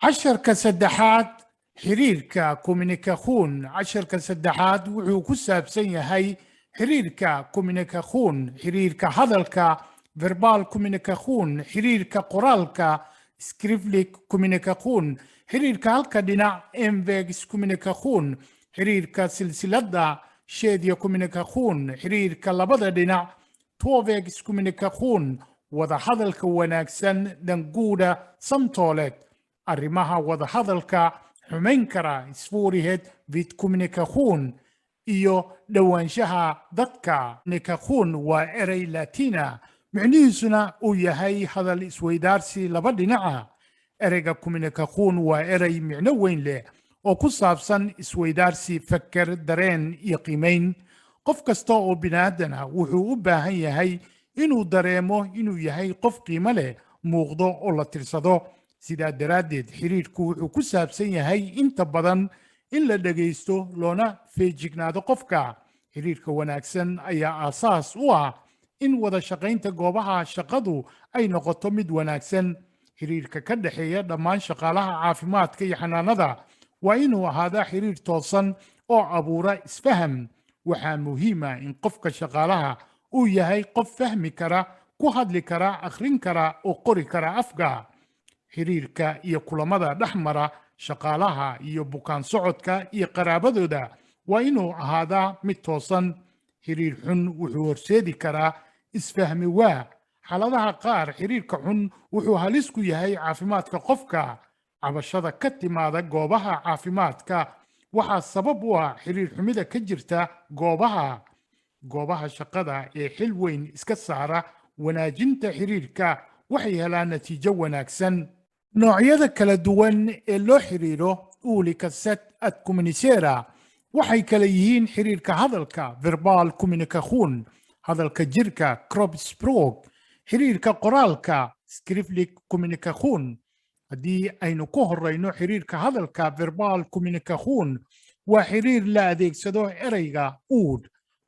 casharka saddexaad xiriirka communication casharka saddexaad wuxuu ku saabsan yahay xiriirka communication xiriirka hadalka verbal communication xiriirka qoraalka scriptly communication xiriirka halka dhinac ambiguous communication xiriirka silsiladda shared communication xiriirka labada dhinac two-way communication wada hadalka wanaagsan danguuda samtooleed arrimaha wada hadalka xumayn kara svårighet vid kommunikation iyo dhawaanshaha dadka communication waa erey latina micnihiisuna uu yahay hadal isweydaarsi laba dhinaca ereyga communication waa erey micno weyn leh oo ku saabsan isweydaarsi fakar dareen iyo qiimayn qof kasta oo bini'aadan ah wuxuu u baahan yahay inuu dareemo inuu yahay qof qiimo leh muuqdo oo la tirsado sidaa daraaddeed xiriirku wuxuu ku saabsan yahay inta badan in la dhagaysto loona feejignaado qofka xiriirka wanaagsan ayaa aasaas u ah in wada shaqaynta goobaha shaqadu ay noqoto mid wanaagsan xiriirka ka dhexeeya dhammaan shaqaalaha caafimaadka iyo xanaanada waa inuu ahaadaa xiriir toosan oo abuura isfaham waxaa muhiima in qofka shaqaalaha uu yahay qof fahmi kara ku hadli kara akhrin kara oo qori kara afka xiriirka iyo kulamada dhexmara shaqaalaha iyo bukaan socodka iyo qaraabadooda waa inuu ahaadaa mid toosan xiriir xun wuxuu horseedi karaa isfahmi waa xaaladaha qaar xiriirka xun wuxuu halis ku yahay caafimaadka qofka cabashada ka timaada goobaha caafimaadka waxaa sabab u ah xiriir xumida ka jirta goobaha shaqada ee xil weyn iska saara wanaajinta xiriirka waxay helaan natiijo wanaagsan noocyada kala duwan ee loo xiriiro olika sätt att kommunicera waxay kala yihiin xiriirka hadalka verbal communication hadalka jirka kroppsspråk xiriirka qoraalka skriftlig communication haddii aynu ku horeyno xiriirka hadalka verbal communication waa xiriir la adeegsado ereyga uud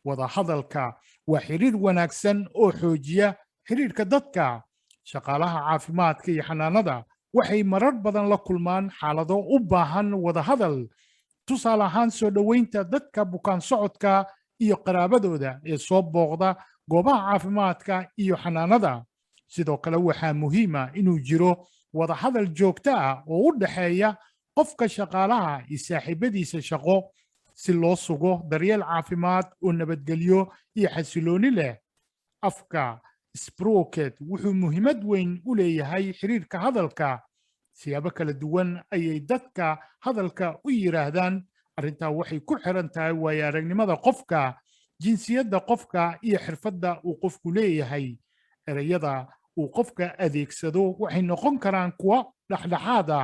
wada hadalka waa xiriir wanaagsan oo xoojiya xiriirka dadka shaqaalaha caafimaadka iyo xanaanada waxay marar badan la kulmaan xaalado u baahan wada hadal tusaale ahaan soo dhoweynta dadka bukaan socodka iyo qaraabadooda ee soo booqda goobaha caafimaadka iyo xanaanada sidoo kale waxaa muhiima inuu jiro wada hadal joogto ah oo u dhaxeeya qofka shaqaalaha iyo saaxiibadiisa shaqo si loo sugo daryeel caafimaad oo nabadgelyo iyo xasilooni leh afka språket wuxuu muhiimad weyn u leeyahay xiriirka hadalka siyaabo kala duwan ayay dadka hadalka u yiraahdaan arrintaa waxay ku xiran tahay waayo aragnimada qofka jinsiyadda qofka iyo xirfadda uu qofku leeyahay ereyada uu qofka adeegsado waxay noqon karaan kuwa dhexdhexaada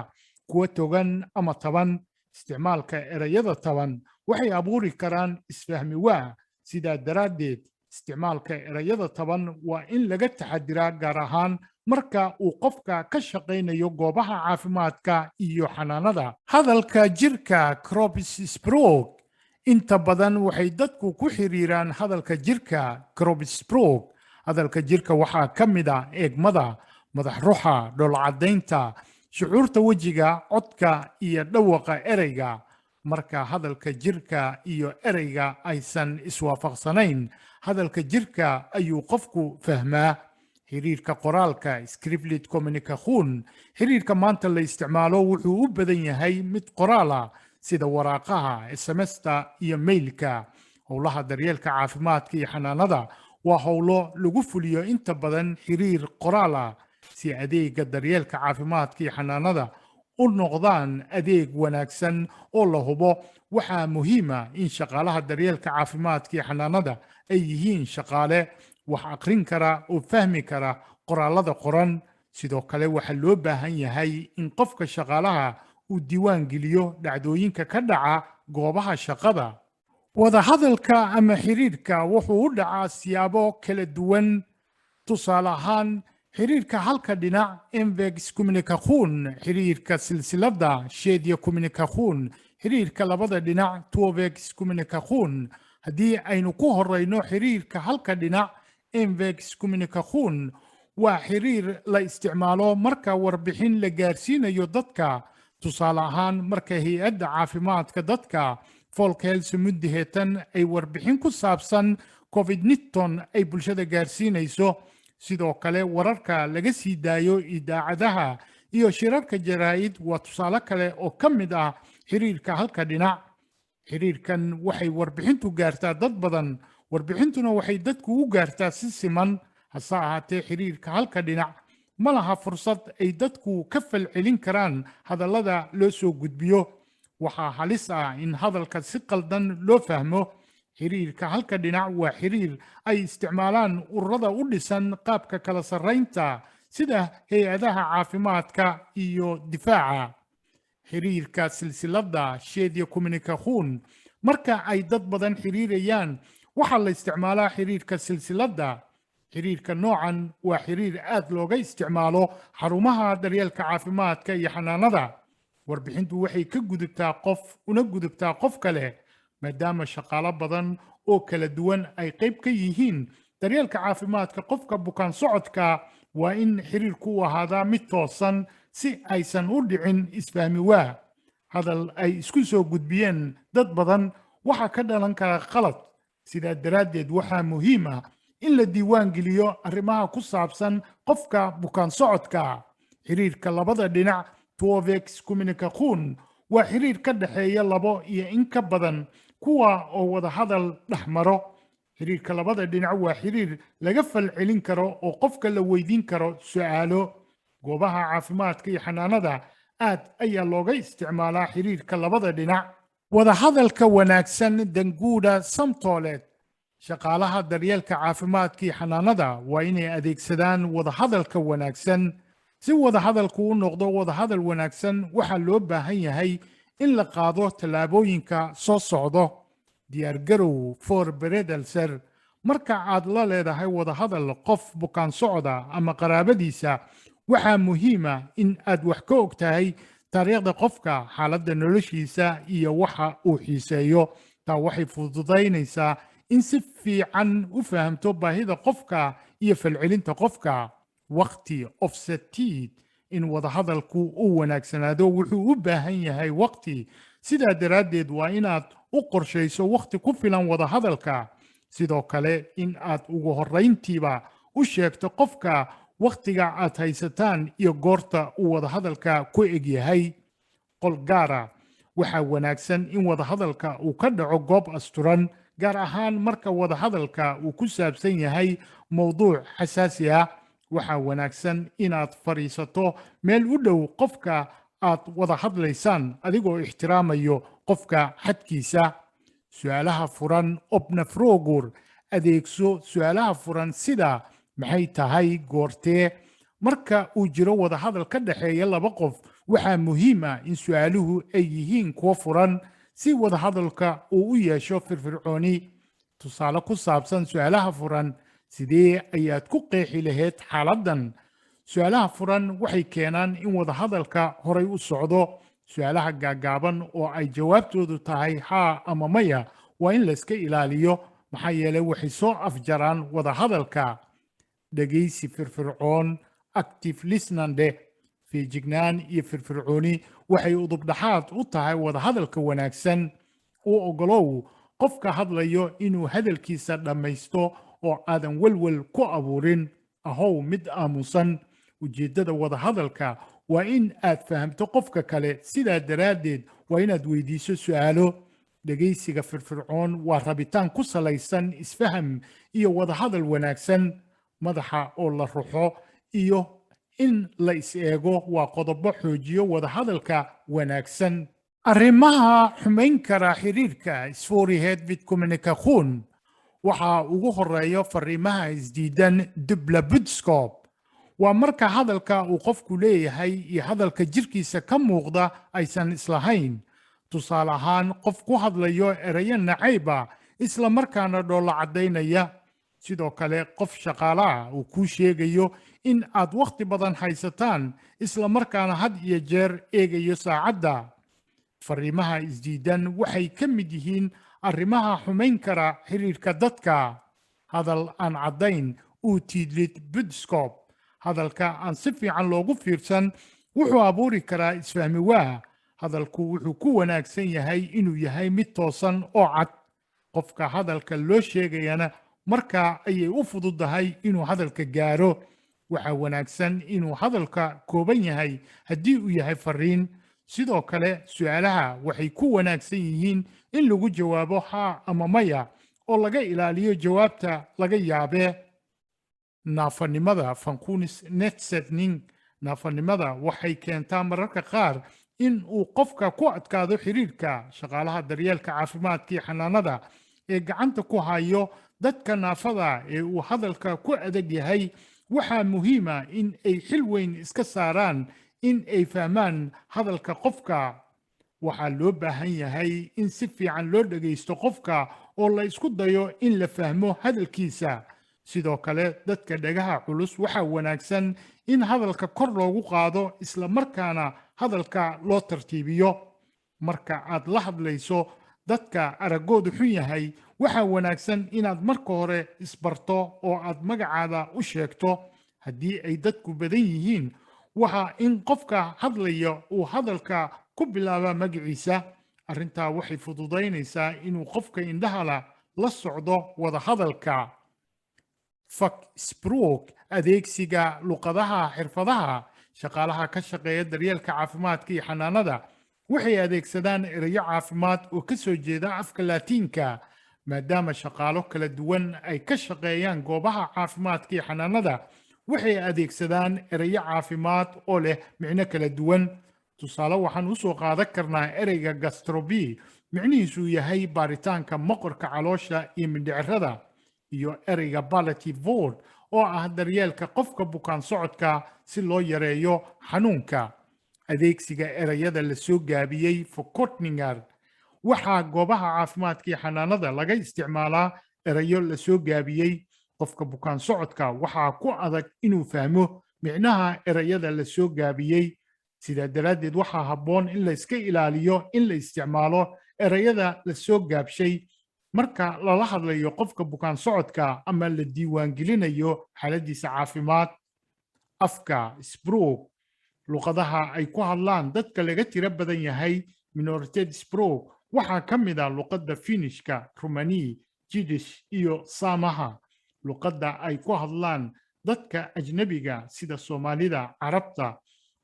kuwa togan ama taban isticmaalka ereyada taban waxay abuuri karaan isfahmi waa sidaa daraaddeed isticmaalka ereyada taban waa in laga taxadiraa gaar ahaan marka uu qofka ka shaqaynayo goobaha caafimaadka iyo xanaanada hadalka jirka kroppsspråk inta badan waxay dadku ku xiriiraan hadalka jirka kroppsspråk hadalka jirka waxaa ka mid ah eegmada madax ruxa dhoolcadaynta shucuurta wejiga codka iyo dhawaqa ereyga marka hadalka jirka iyo ereyga aysan iswaafaqsanayn hadalka jirka ayuu qofku fahmaa xiriirka qoraalka scriptly communication xiriirka maanta la isticmaalo wuxuu u badan yahay mid qoraala sida waraaqaha smsta iyo mailka howlaha daryeelka caafimaadka iyo xanaanada waa howlo lagu fuliyo inta badan xiriir qoraala si adeega daryeelka caafimaadka iyo xanaanada u noqdaan adeeg wanaagsan oo la hubo waxaa muhiima in shaqaalaha daryeelka caafimaadka iyo xanaanada ay yihiin shaqaale wax aqrin kara oo fahmi kara qoraalada qoran sidoo kale waxaa loo baahan yahay in qofka shaqaalaha uu diiwaan geliyo dhacdooyinka ka dhaca goobaha shaqada wada hadalka ama xiriirka wuxuu u dhacaa siyaabo kala duwan tusaale ahaan xiriirka halka dhinac ambiguous communication xiriirka silsiladda shared communication xiriirka labada dhinac two-way communication haddii aynu ku horeyno xiriirka halka dhinac ambiguous communication waa xiriir la isticmaalo marka warbixin la gaarsiinayo dadka tusaale ahaan marka hay-adda caafimaadka dadka Folk Health muddaheetan ay warbixin ku saabsan COVID-19 ay bulshada gaarsiinayso. sidoo kale wararka laga sii daayo idaacadaha iyo shirarka jaraa'id waa tusaale kale oo ka mid ah xiriirka halka dhinac. xiriirkan waxay warbixintu gaartaa dad badan, warbixintuna waxay dadku u gaartaa si siman. hase ahaatee xiriirka halka dhinac ma laha fursad ay dadku ka falcelin karaan hadallada loo soo gudbiyo. waxaa halis ah in hadalka si qaldan loo fahmo. xiriirka halka dhinac waa xiriir ay isticmaalaan ururada u dhisan qaabka kala sarreynta sida hay-adaha caafimaadka iyo difaaca. xiriirka silsiladda Shade Communication marka ay dad badan xiriirayaan waxaa la isticmaalaa xiriirka silsiladda. xiriirka noocan waa xiriir aad looga isticmaalo xarumaha daryeelka caafimaadka iyo xanaanada. warbixintu waxay ka gudubtaa qof una gudubtaa qof kale maadaama shaqaalo badan oo kala duwan ay qayb ka yihiin daryeelka caafimaadka qofka bukaan socodka. waa in xiriirku u ahaadaa mid toosan si aysan u dhicin isfahmi waa. hadal ay isku soo gudbiyeen dad badan waxaa ka dhalan kara qalad. sidaa daraaddeed waxaa muhiim ah in la diiwaan geliyo arrimaha ku saabsan qofka bukaan socodka. xiriirka labada dhinac Tuovex Communication waa xiriir ka dhexeeya labo iyo in ka badan kuwa oo wada hadal dhex maro. xiriirka labada dhinac waa xiriir laga falcelin karo oo qofka la weydiin karo su'aalo. goobaha caafimaadka iyo xanaanada aad ayaa looga isticmaalaa xiriirka labada dhinac. wada hadalka wanaagsan danguuda samtooleed. shaqaalaha daryeelka caafimaadka iyo xanaanada waa inay adeegsadaan wada hadalka wanaagsan. si wada hadalku u noqdo wada hadal wanaagsan waxaa loo baahan yahay in la qaado tallaabooyinka soo socdo. diyaargarow for beredelser. marka aad la leedahay wada hadal qof bukaan socda ama qaraabadiisa waxaa muhiima in aad wax ka og tahay taariikhda qofka, xaaladda noloshiisa iyo waxa uu xiiseeyo. taa waxay fududaynaysaa in si fiican u fahamto baahida qofka iyo falcelinta qofka. waqti offsetid in wada hadalku u wanaagsanaado wuxuu u baahan yahay waqti. sidaa daraaddeed waa inaad u qorshayso waqti ku filan wada hadalka. sidoo kale in aad ugu horrayntiiba u sheegto qofka waqtiga aad haysataan iyo goorta uu wada hadalka ku eg yahay. qol gaara waxaa wanaagsan in wada hadalka uu ka dhaco goob asturan, gaar ahaan marka wada hadalka uu ku saabsan yahay mowduuc xasaasi ah. waxaa wanaagsan inaad fadhiisato meel u dhow qofka aad wada hadlaysaan adigoo ixtiraamayo qofka xadkiisa. su'aalaha furan obna frogur. adeegso su'aalaha furan sida maxay tahay, goortee. marka uu jiro wada hadal ka dhexeeya laba qof waxaa muhiim ah in su'aaluhu ay yihiin kuwo furan si wada hadalka uu u yeesho firfircooni. tusaale ku saabsan su'aalaha furan: sidee ayaad ku qeexi lahayd xaaladdan? su'aalaha furan waxay keenaan in wada hadalka horay u socdo. su'aalaha gaagaaban oo ay jawaabtoodu tahay haa ama maya waa in la iska ilaaliyo maxaa yeelay waxay soo afjaraan wada hadalka. dhegaysi firfircoon active listenande. feejignaan iyo firfircooni waxay udubdhaxaad u tahay wada hadalka wanaagsan. u ogolow qofka hadlayo inuu hadalkiisa dhammaysto oo aadan welwel ku abuurin. ahow mid aamusan. ujeeddada wada hadalka waa in aad fahamto qofka kale. sidaa daraaddeed waa inaad weydiiso su'aalo. dhegaysiga firfircoon waa rabitaan ku salaysan isfaham iyo wada hadal wanaagsan. madaxa oo la ruxo iyo in la is eego waa qodobo xoojiyo wada hadalka wanaagsan. arrimaha xumayn kara xiriirka Svårighet vid kommunikation waxaa ugu horeeya fariimaha isdiidan dubbla budskap. waa marka hadalka uu qofku leeyahay iyo hadalka jirkiisa ka muuqda aysan islahayn. tusaale ahaan qof ku hadlayo erayo nacayba isla markaana dhoolla caddaynaya. sidoo kale qof shaqaalaha uu kuu sheegayo in aad wakhti badan haysataan isla markaana had iyo jeer eegayo saacadda. fariimaha isdiidan waxay ka mid yihiin arrimaha xumayn kara xiriirka dadka. hadal aan caddayn utydligt budskap. hadalka aan si fiican loogu fiirsan wuxuu abuuri karaa isfahmi waa. hadalku wuxuu ku wanaagsan yahay inuu yahay mid toosan oo cad. qofka hadalka loo sheegayana markaa ayay u fududahay inuu hadalka gaaro. waxaa wanaagsan inuu hadalka kooban yahay haddii uu yahay fariin. sidoo kale su'aalaha waxay ku wanaagsan yihiin in lagu jawaabo haa ama maya oo laga ilaaliyo jawaabta laga yaabee. naafanimada funktionsnedsättning naafanimada waxay keentaa mararka qaar in uu qofka ku adkaado xiriirka. shaqaalaha daryeelka caafimaadka iyo xanaanada ee gacanta ku hayo dadka naafada ee uu hadalka ku adag yahay waxaa muhiima in ay xil weyn iska saaraan in ay fahmaan hadalka qofka. waxaa loo baahan yahay in si fiican loo dhegaysto qofka oo la isku dayo in la fahmo hadalkiisa. sidoo kale dadka dhagaha culus waxaa wanaagsan in hadalka kor loogu qaado isla markaana hadalka loo tartiibiyo. marka aad la hadlayso dadka araggoodu xun yahay waxaa wanaagsan inaad marka hore isbarto oo aad magacaada u sheegto. haddii ay dadku badan yihiin waa in qofka hadlaya uu hadalka ku bilaaba magaciisa. arrintaa waxay fududaynaysaa inuu qofka indhaha la socdo wada hadalka. faksprook adeegsiga luqadaha xirfadaha. shaqaalaha ka shaqeeya daryeelka caafimaadka iyo xanaanada waxay adeegsadaan erayo caafimaad oo ka soo jeeda afka laatiinka. maadaama shaqaalo kala duwan ay ka shaqeeyaan goobaha caafimaadka iyo xanaanada waxay adeegsadaan erayo caafimaad oo leh micno kala duwan. tusaale waxaan u soo qaadan karnaa ereyga gastrobi micnihiisu yahay baaritaanka maqorka caloosha iyo mindhicirada, iyo ereyga palliative ward oo ah daryeelka qofka bukaan socodka si loo yareeyo xanuunka. adeegsiga ereyada la soo gaabiyey forkortningar waxaa goobaha caafimaadka iyo xanaanada laga isticmaalaa erayo la soo gaabiyey. qofka bukaan socodka waxaa ku adag inuu fahmo micnaha ereyada la soo gaabiyey. sidaa daraaddeed waxaa habboon in la iska ilaaliyo in la isticmaalo ereyada la soo gaabshay marka lala hadlayo qofka bukaan socodka ama la diiwaangelinayo xaaladiisa caafimaad. afka språk luqadaha ay ku hadlaan dadka laga tiro badan yahay minorität språk waxaa ka mid ah luqadda finishka, rumani, jidish iyo saamaha. luqadda ay ku hadlaan dadka ajnabiga sida soomaalida, carabta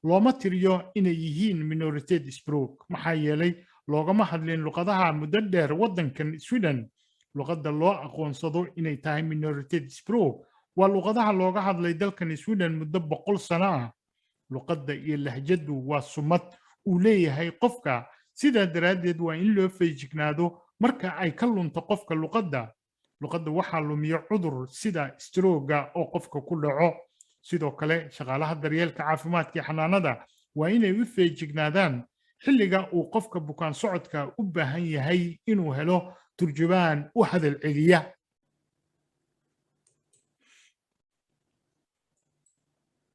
looma tiriyo inay yihiin minorität språk maxaa yeelay loogama hadlin luqadaha muddo dheer waddankan Sweden. luqadda loo aqoonsado inay tahay minorität språk waa luqadaha looga hadlay dalkan Sweden muddo 100 sano ah. luqadda iyo lahjadu waa sumad uu leeyahay qofka. sidaa daraaddeed waa in loo feejignaado marka ay ka lunto qofka luqadda. luqadda waxaa lumiyo cudur sida strooga oo qofka ku dhaco. sidoo kale shaqaalaha daryeelka caafimaadka iyo xanaanada waa inay u feejignaadaan xilliga uu qofka bukaan socodka u baahan yahay inuu helo turjubaan u hadal celiya.